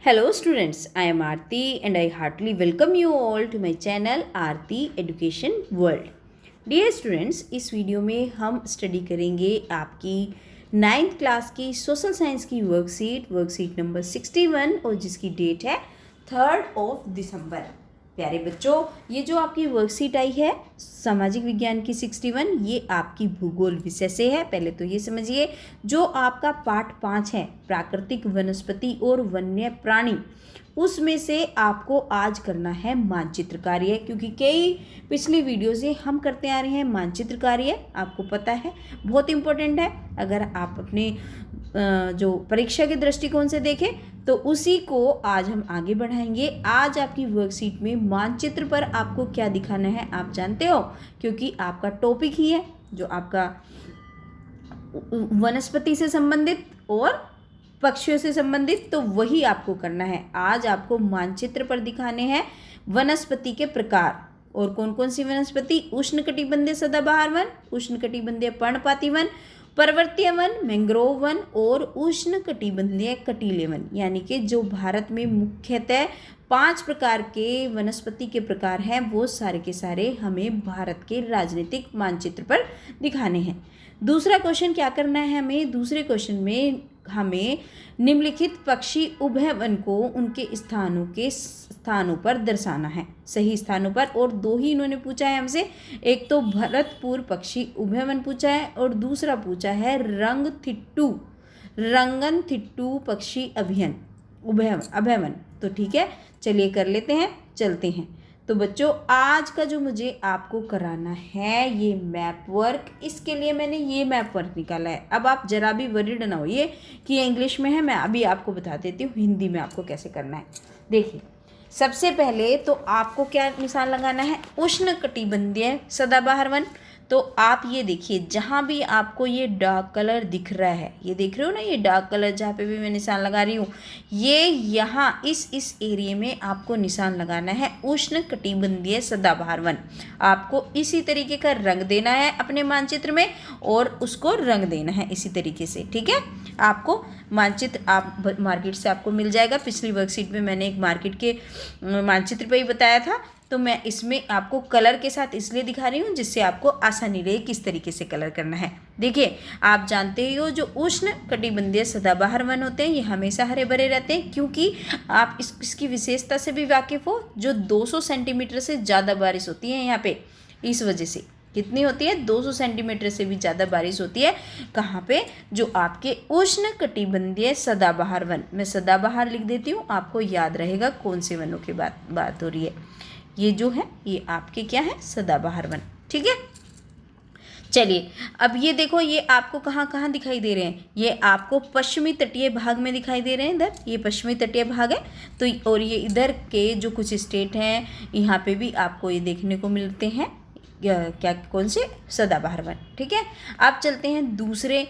Hello students, I am Aarti and I heartily welcome you all to my channel Aarti Education World. Dear students, इस video में हम study करेंगे आपकी 9th class की social science की worksheet number 61 और जिसकी डेट है 3rd दिसंबर। प्यारे बच्चों, ये जो आपकी वर्कशीट आई है सामाजिक विज्ञान की 61, ये आपकी भूगोल विषय से है। पहले तो ये समझिए, जो आपका पाठ 5 है प्राकृतिक वनस्पति और वन्य प्राणी, उसमें से आपको आज करना है मानचित्र कार्य, क्योंकि कई पिछली वीडियो से हम करते आ रहे हैं मानचित्र कार्य। आपको पता है बहुत इम्पोर्टेंट है। अगर आप अपने जो परीक्षा के दृष्टिकोण से देखें तो उसी को आज हम आगे बढ़ाएंगे। आज आपकी वर्कशीट में मानचित्र पर आपको क्या दिखाना है आप जानते हो, क्योंकि आपका टॉपिक ही है जो आपका वनस्पति से संबंधित और पक्षियों से संबंधित, तो वही आपको करना है। आज आपको मानचित्र पर दिखाने हैं वनस्पति के प्रकार। और कौन कौन सी वनस्पति? उष्णकटिबंधीय सदाबहार वन, उष्णकटिबंधीय पर्णपाती वन, पर्वतीय वन, मैंग्रोव वन और उष्णकटिबंधीय कटीले वन। यानी कि जो भारत में मुख्यतः 5 प्रकार के वनस्पति के प्रकार हैं, वो सारे के सारे हमें भारत के राजनीतिक मानचित्र पर दिखाने हैं। दूसरा क्वेश्चन क्या करना है हमें? दूसरे क्वेश्चन में हमें निम्नलिखित पक्षी उभयवन को उनके स्थानों पर दर्शाना है, सही स्थानों पर। और 2 ही इन्होंने पूछा है हमसे, एक तो भरतपुर पक्षी उभयवन पूछा है और दूसरा पूछा है रंगनथिट्टू पक्षी अभयवन। तो ठीक है, चलिए कर लेते हैं, चलते हैं। तो बच्चों, आज का जो मुझे आपको कराना है ये मैप वर्क, इसके लिए मैंने ये मैप वर्क निकाला है। अब आप जरा भी वरीड ना होइए कि ये इंग्लिश में है, मैं अभी आपको बता देती हूँ हिंदी में आपको कैसे करना है। देखिए, सबसे पहले तो आपको क्या निशान लगाना है? उष्णकटिबंधीय सदाबहार वन। तो आप ये देखिए, जहाँ भी आपको ये डार्क कलर दिख रहा है, ये देख रहे हो ना, ये डार्क कलर जहाँ पे भी मैं निशान लगा रही हूँ, ये यहाँ इस एरिया में आपको निशान लगाना है उष्णकटिबंधीय सदाबहार वन। आपको इसी तरीके का रंग देना है अपने मानचित्र में और उसको रंग देना है इसी तरीके से, ठीक है। आपको मानचित्र आप मार्केट से आपको मिल जाएगा। पिछली वर्कशीट में मैंने एक मार्केट के मानचित्र पर ही बताया था, तो मैं इसमें आपको कलर के साथ इसलिए दिखा रही हूँ जिससे आपको आसानी रहे किस तरीके से कलर करना है। देखिए, आप जानते ही हो जो उष्ण कटिबंधीय सदाबहार वन होते हैं ये हमेशा हरे भरे रहते हैं, क्योंकि आप इसकी विशेषता से भी वाकिफ़ हो, जो 200 सेंटीमीटर से ज़्यादा बारिश होती है यहाँ पे। इस वजह से कितनी होती है? 200 सेंटीमीटर से भी ज़्यादा बारिश होती है। कहाँ पे? जो आपके उष्ण कटिबंधीय सदाबहार वन। मैं सदाबहार लिख देती हूँ, आपको याद रहेगा कौन से वनों की बात हो रही है। ये जो है ये आपके क्या है? सदाबहार वन, ठीक है। चलिए, अब ये देखो, ये आपको कहाँ कहाँ दिखाई दे रहे हैं? ये आपको पश्चिमी तटीय भाग में दिखाई दे रहे हैं। इधर ये पश्चिमी तटीय भाग है, तो और ये इधर के जो कुछ स्टेट हैं यहाँ पे भी आपको ये देखने को मिलते हैं। क्या कौन से? सदाबहार वन, ठीक है। अब चलते हैं दूसरे,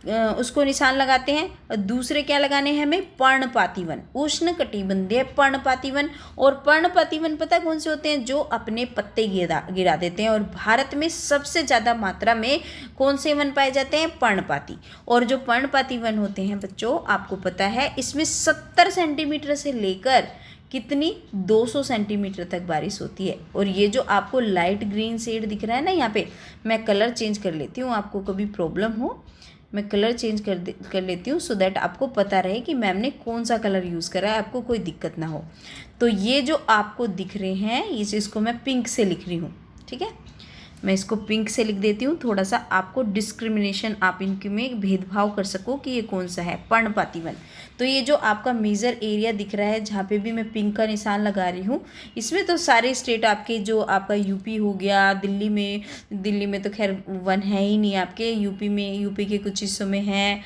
उसको निशान लगाते हैं। और दूसरे क्या लगाने हैं हमें? पर्णपाती वन, उष्णकटिबंधीय पर्णपाती वन। और पर्णपाती वन पता कौन से होते हैं? जो अपने पत्ते गिरा देते हैं। और भारत में सबसे ज़्यादा मात्रा में कौन से वन पाए जाते हैं? पर्णपाती। और जो पर्णपाती वन होते हैं बच्चों, आपको पता है इसमें 70 सेंटीमीटर से लेकर कितनी 200 सेंटीमीटर तक बारिश होती है। और ये जो आपको लाइट ग्रीन शेड दिख रहा है ना, यहाँ पे मैं कलर चेंज कर लेती हूँ, आपको कभी प्रॉब्लम हो मैं कलर चेंज कर लेती हूँ, सो दैट आपको पता रहे कि मैम ने कौन सा कलर यूज़ करा है, आपको कोई दिक्कत ना हो। तो ये जो आपको दिख रहे हैं, इसको मैं पिंक से लिख रही हूँ, ठीक है। मैं इसको पिंक से लिख देती हूँ, थोड़ा सा आपको डिस्क्रिमिनेशन, आप इनके में भेदभाव कर सको कि ये कौन सा है। पर्णपाती वन। तो ये जो आपका मेजर एरिया दिख रहा है जहाँ पे भी मैं पिंक का निशान लगा रही हूँ, इसमें तो सारे स्टेट आपके, जो आपका यूपी हो गया, दिल्ली में तो खैर वन है ही नहीं आपके, यूपी के कुछ हिस्सों में हैं,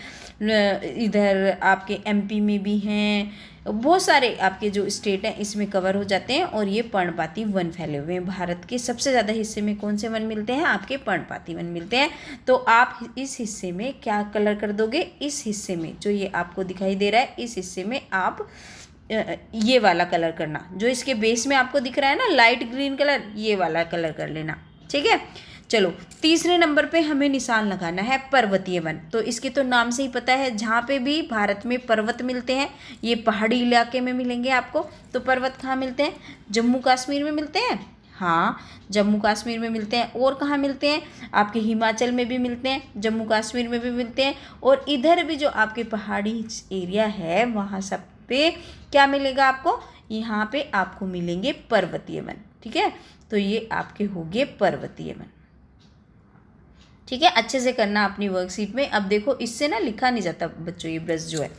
इधर आपके एमपी में भी हैं, बहुत सारे आपके जो स्टेट हैं इसमें कवर हो जाते हैं। और ये पर्णपाती वन फैले हुए हैं। भारत के सबसे ज़्यादा हिस्से में कौन से वन मिलते हैं? आपके पर्णपाती वन मिलते हैं। तो आप इस हिस्से में क्या कलर कर दोगे? इस हिस्से में जो ये आपको दिखाई दे रहा है, इस हिस्से में आप ये वाला कलर करना, जो इसके बेस में आपको दिख रहा है ना लाइट ग्रीन कलर, ये वाला कलर कर लेना, ठीक है। चलो तीसरे नंबर पे हमें निशान लगाना है पर्वतीय वन। तो इसके तो नाम से ही पता है, जहाँ पे भी भारत में पर्वत मिलते हैं ये पहाड़ी इलाके में मिलेंगे आपको। तो पर्वत कहाँ मिलते हैं? जम्मू कश्मीर में मिलते हैं। हाँ, जम्मू कश्मीर में मिलते हैं। और कहाँ मिलते हैं? आपके हिमाचल में भी मिलते हैं, जम्मू कश्मीर में भी मिलते हैं, और इधर भी जो आपके पहाड़ी एरिया है वहाँ सब पे क्या मिलेगा आपको? यहाँ पे आपको मिलेंगे पर्वतीय वन। ठीक है, तो ये आपके हो गए पर्वतीय वन। ठीक है, अच्छे से करना अपनी वर्कशीट में। अब देखो इससे ना लिखा नहीं जाता बच्चों ये ब्रश जो है।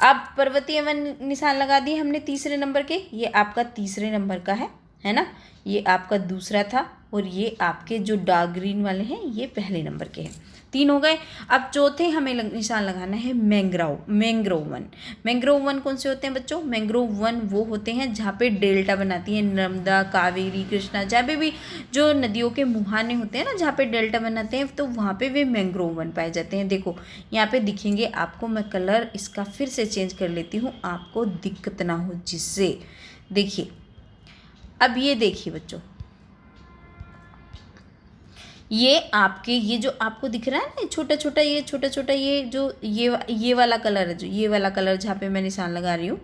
अब पर्वतीय वन निशान लगा दिए हमने तीसरे नंबर के, ये आपका तीसरे नंबर का है ना। ये आपका दूसरा था, और ये आपके जो डार्क ग्रीन वाले हैं ये पहले नंबर के हैं। 3 हो गए। अब चौथे हमें निशान लगाना है मैंग्रोव वन। मैंग्रोव वन कौन से होते हैं बच्चों? मैंग्रोव वन वो होते हैं जहाँ पे डेल्टा बनाती है, नर्मदा, कावेरी, कृष्णा, जहाँ पे भी जो नदियों के मुहाने होते हैं ना, जहाँ पे डेल्टा बनाते हैं, तो वहाँ पे वे मैंग्रोव वन पाए जाते हैं। देखो यहाँ पे दिखेंगे आपको, मैं कलर इसका फिर से चेंज कर लेती हूँ, आपको दिक्कत ना हो जिससे। देखिए अब ये देखिए बच्चों, ये आपके ये जो आपको दिख रहा है ना छोटा छोटा, ये छोटा छोटा ये जो ये वाला कलर है, जो ये वाला कलर जहाँ पे मैं निशान लगा रही हूँ,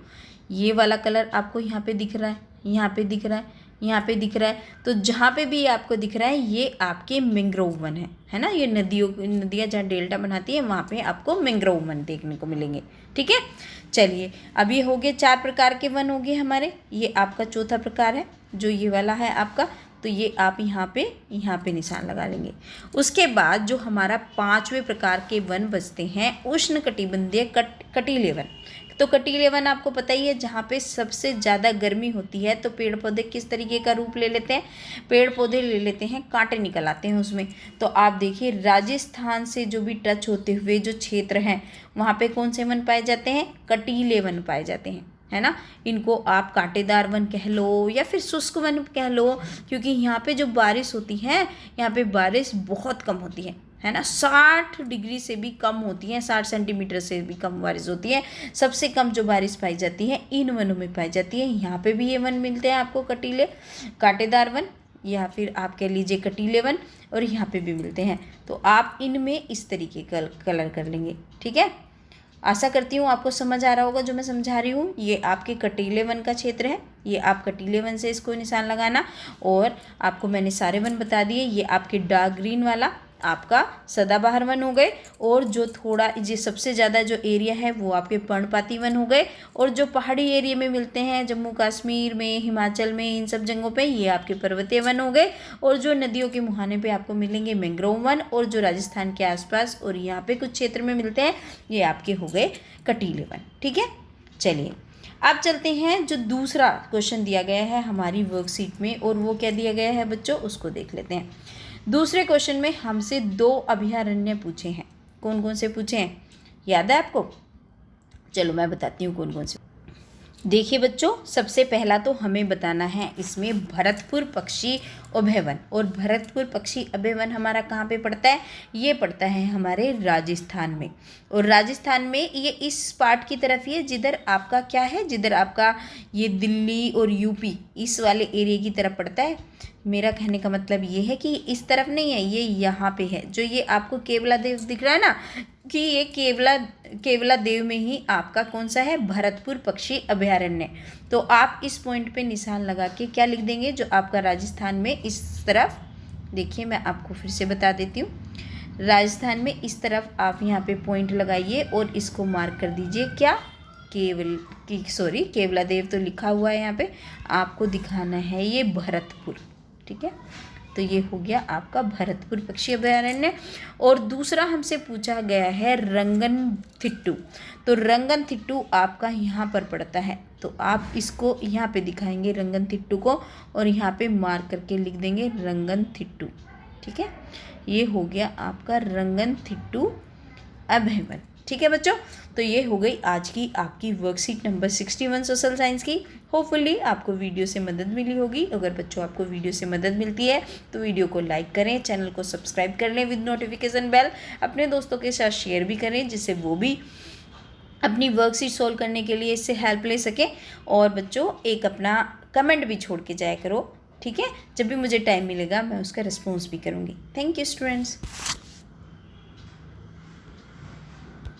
ये वाला कलर आपको यहाँ पे दिख रहा है, यहाँ पे दिख रहा है, यहाँ पे दिख रहा है। तो जहाँ पे भी आपको दिख रहा है ये आपके मैंग्रोव वन है ना। ये नदियाँ जहाँ डेल्टा बनाती है वहाँ पे आपको मैंग्रोव वन देखने को मिलेंगे। ठीक है, चलिए अब ये हो गए 4 प्रकार के वन हो गए हमारे। ये आपका चौथा प्रकार है जो ये वाला है आपका, तो ये आप यहाँ पे निशान लगा लेंगे। उसके बाद जो हमारा 5वें प्रकार के वन बचते हैं उष्णकटिबंधीय कटीले वन। तो कटीले वन आपको पता ही है, जहाँ पे सबसे ज़्यादा गर्मी होती है तो पेड़ पौधे किस तरीके का रूप ले लेते हैं? पेड़ पौधे ले लेते हैं, कांटे निकल आते हैं उसमें। तो आप देखिए राजस्थान से जो भी टच होते हुए जो क्षेत्र हैं वहाँ पे कौन से वन पाए जाते हैं? कटीले वन पाए जाते हैं, है ना। इनको आप कांटेदार वन कह लो या फिर शुष्क वन कह लो, क्योंकि यहाँ पे जो बारिश होती है, यहाँ पे बारिश बहुत कम होती है ना। 60 डिग्री से भी कम होती है, 60 सेंटीमीटर से भी कम बारिश होती है। सबसे कम जो बारिश पाई जाती है इन वनों में पाई जाती है। यहाँ पे भी ये वन मिलते हैं आपको, कटीले कांटेदार वन या फिर आप कह लीजिए कटीले वन, और यहाँ पे भी मिलते हैं। तो आप इनमें इस तरीके का कलर कर लेंगे। ठीक है, आशा करती हूँ आपको समझ आ रहा होगा जो मैं समझा रही हूँ। ये आपके कटीले वन का क्षेत्र है, ये आप कटीले वन से इसको निशान लगाना। और आपको मैंने सारे वन बता दिए। ये आपके डार्क ग्रीन वाला आपका सदाबहार वन हो गए, और जो थोड़ा ये सबसे ज़्यादा जो एरिया है वो आपके पर्णपाती वन हो गए, और जो पहाड़ी एरिया में मिलते हैं जम्मू कश्मीर में, हिमाचल में, इन सब जगहों पे ये आपके पर्वतीय वन हो गए, और जो नदियों के मुहाने पे आपको मिलेंगे मैंग्रोव वन, और जो राजस्थान के आसपास और यहाँ पे कुछ क्षेत्र में मिलते हैं ये आपके हो गए कटीले वन। ठीक है, चलिए अब चलते हैं जो दूसरा क्वेश्चन दिया गया है हमारी वर्कशीट में, और वो क्या दिया गया है बच्चों उसको देख लेते हैं। दूसरे क्वेश्चन में हमसे 2 अभयारण्य पूछे हैं। कौन कौन से पूछे हैं याद है आपको? चलो मैं बताती हूँ कौन कौन से। देखिए बच्चों, सबसे पहला तो हमें बताना है इसमें भरतपुर पक्षी अभयवन। और भरतपुर पक्षी अभयवन हमारा कहाँ पे पड़ता है? ये पड़ता है हमारे राजस्थान में। और राजस्थान में ये इस पार्ट की तरफ ही है जिधर आपका क्या है, जिधर आपका ये दिल्ली और यूपी इस वाले एरिया की तरफ पड़ता है। मेरा कहने का मतलब ये है कि इस तरफ नहीं है, ये यहाँ पे है। जो ये आपको केवला देव दिख रहा है ना, कि ये केवला देव में ही आपका कौन सा है? भरतपुर पक्षी अभयारण्य। तो आप इस पॉइंट पे निशान लगा के क्या लिख देंगे? जो आपका राजस्थान में इस तरफ, देखिए मैं आपको फिर से बता देती हूँ, राजस्थान में इस तरफ आप यहाँ पे पॉइंट लगाइए और इसको मार्क कर दीजिए क्या? केवला देव तो लिखा हुआ है यहाँ पे, आपको दिखाना है ये भरतपुर। ठीक है, तो ये हो गया आपका भरतपुर पक्षी अभयारण्य। और दूसरा हमसे पूछा गया है रंगनथिट्टू। तो रंगनथिट्टू आपका यहाँ पर पड़ता है, तो आप इसको यहाँ पे दिखाएंगे रंगनथिट्टू को, और यहाँ पे मार्क करके लिख देंगे रंगनथिट्टू। ठीक है, ये हो गया आपका रंगनथिट्टू अभयवन। ठीक है बच्चों, तो ये हो गई आज की आपकी वर्कशीट नंबर 61 सोशल साइंस की। होपफुली आपको वीडियो से मदद मिली होगी। अगर बच्चों आपको वीडियो से मदद मिलती है तो वीडियो को लाइक करें, चैनल को सब्सक्राइब कर लें विद नोटिफिकेशन बेल, अपने दोस्तों के साथ शेयर भी करें जिससे वो भी अपनी वर्कशीट सोल्व करने के लिए इससे हेल्प ले सकें। और बच्चों एक अपना कमेंट भी छोड़ के जाया करो ठीक है, जब भी मुझे टाइम मिलेगा मैं उसका रिस्पॉन्स भी करूँगी। Thank you students.